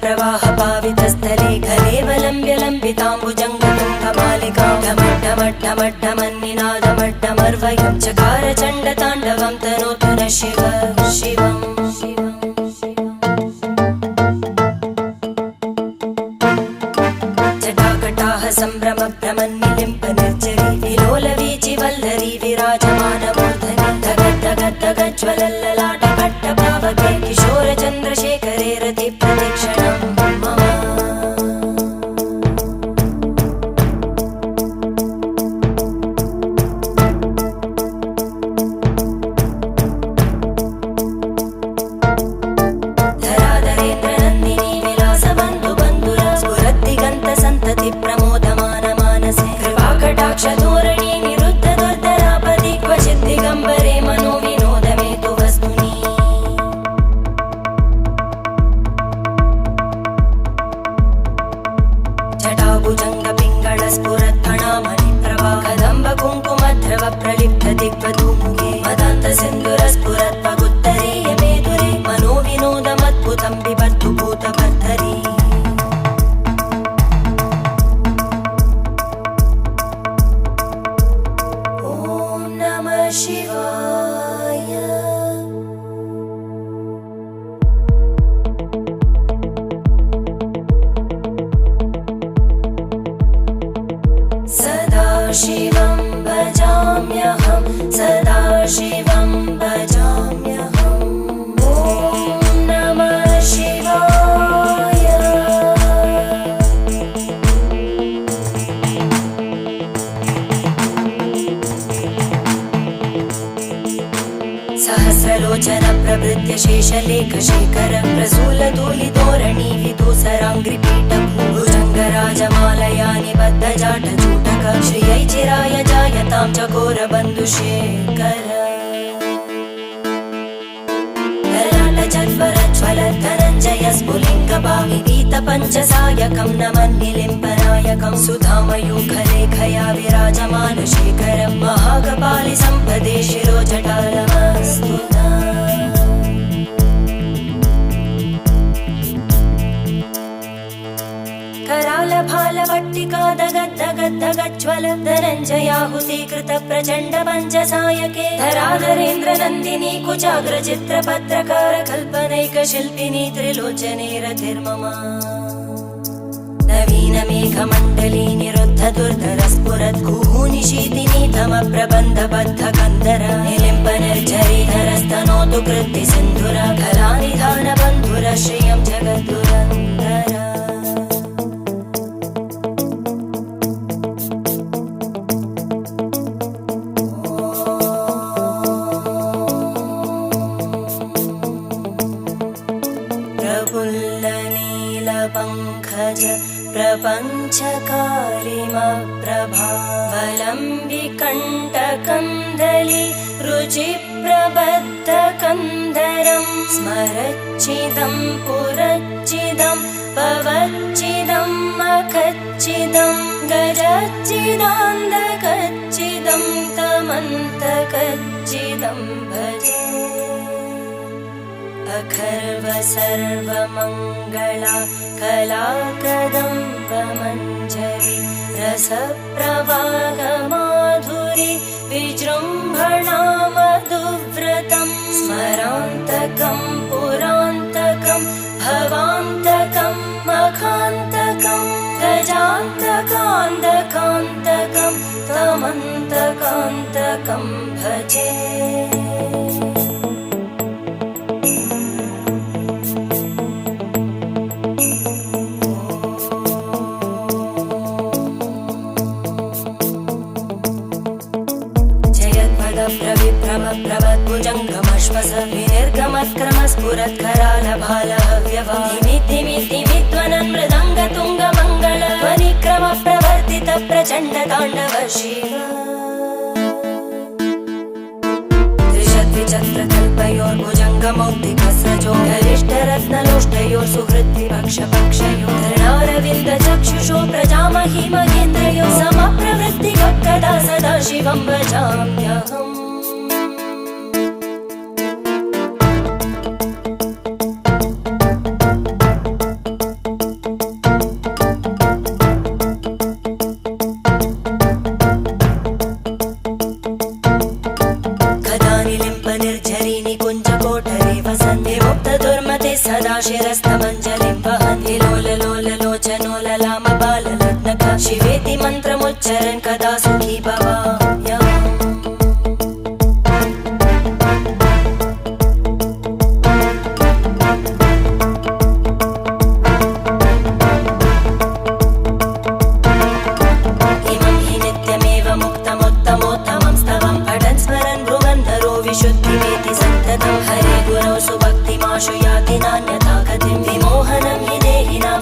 प्रवाह पावितस्थले घलेवलम्ब्य लम्बिताम्बुजङ्गतुङ्गमालिकां ढमड्ढमड्ढमड्ढमन्निनादमड्ढमर्वयं चकार चण्डताण्डवं तनोतु नः शिव शिवम् जटाकटाह सम्भ्रम भ्रमन्निलिम्प निर्जरी विलोलवीचि वल्लरी विराजमानमूर्धनि धगद्धगद्धगज्ज्वलल्ललाट भट्टपावके किशोर चन्द्रशेखरे रति प्रदक्षिणं मम धराधरेन्द्रनन्दिनी विलासबन्धु बन्धुर स्फुरद्दिगन्त सन्तति प्रमोदमान मानसे कृपाकटाक्षधोरणी निरुद्ध दुर्धरापदि क्वचित् दिगम्बरे मनो विनोदमेतु वस्तुनि जटाभुजङ्ग पिङ्गळ स्फुरत्फणामणि प्रभा कदम्ब कुङ्कुमद्रव प्रलिप्त दिग्वधूमुखे मदान्त सिन्धुर स्फुरत्पगुत्तरीय मेदुरे मनो विनोदमद्भुतं बिभर्तु भूतभर्तरी ॐ नमः शिवाय सदाशिवं भजाम्यहं सदाशिवं भजाम्यहम् ॐ नमः शिवाय सहस्रलोचन प्रभृत्य शेषलेखशेखर प्रसूलधूलिधोरणि विदूसराङ्घ्रिपीठ भुजङ्गराजमालया निबद्धजाटजूटक श्रियै चिराय जायतां चकोरबन्धुशेखर ललाटचत्वरज्ज्वल धनञ्जय स्फुलिङ्गभाविवीतपञ्चसायकं नमन्निलिम्पनायकं सुधामयूखलेखया विराजमानशेखरं महाकपालि सम्पदे शिरोजटालमस्तु करालभालवट्टिका दगद्धगद्धगज्ज्वल धनञ्जयाहुतीकृत प्रचण्ड पञ्चसायके धराधरेन्द्रनन्दिनी कुचाग्रचित्रपत्रकार कल्पनैकशिल्पिनी त्रिलोचने रतिर्मम नवीनमेघमण्डली निरुद्ध दुर्धर स्फुरद्गुहूनिशीतिनी तमप्रबन्धबद्धकन्धर निलिम्पनिर्झरीधरस्तनोतु कृत्ति सिन्धुर कलानिधानबन्धुर श्रियं जगद्दुरन्धर प्रफुल्लनीलपङ्कज प्रपञ्चकालिमप्रभावलम्बिकण्टकन्दली रुचिप्रबद्धकन्धरं स्मरच्चिदं पुरच्चिदं भवच्चिदं मखच्चिदं गजच्चिदान्धकच्चिदं तमन्तकच्चिदं भजे अखर्व सर्वमङ्गला कलाकदम्बमञ्जरी रसप्रवाहमाधुरी विजृम्भणा मधुव्रतं स्मरान्तकं पुरान्तकं भवान्तकं मखान्तकं गजान्तकान्तकान्तकं तमन्तकान्तकं भजे प्रभद्भुजङ्गमश्वस विनिर्गमत्क्रमस्फुरत्करालभालहव्यवाधिमिद्धिमिद्धिमिध्वनन् मृदङ्गतुङ्गमङ्गल ध्वनिक्रमप्रवर्तित प्रचण्डताण्डव शिव त्रिशद्विचक्रकल्पयोर्भुजङ्गमौक्तिकस्रजो गरिष्ठरत्नलोष्टयोः सुहृद्विपक्षपक्षयोः धरणारविन्दचक्षुषो प्रजामहि महेन्द्रयो समप्रवृत्तिकदा सदा शिवं भजाम्यहम् शिरस्तमञ्जलिं वहन्ति लोललोललोचनो ललामबाललग्नका शिवेति मन्त्रमुच्चरन् कदा सुखी भवाम्यहम् विशुद्धिमेति सन्ततं हरे गुरौ सुभक्तिमाशु याति नान्यथा गतिं विमोहनं हि देहिनां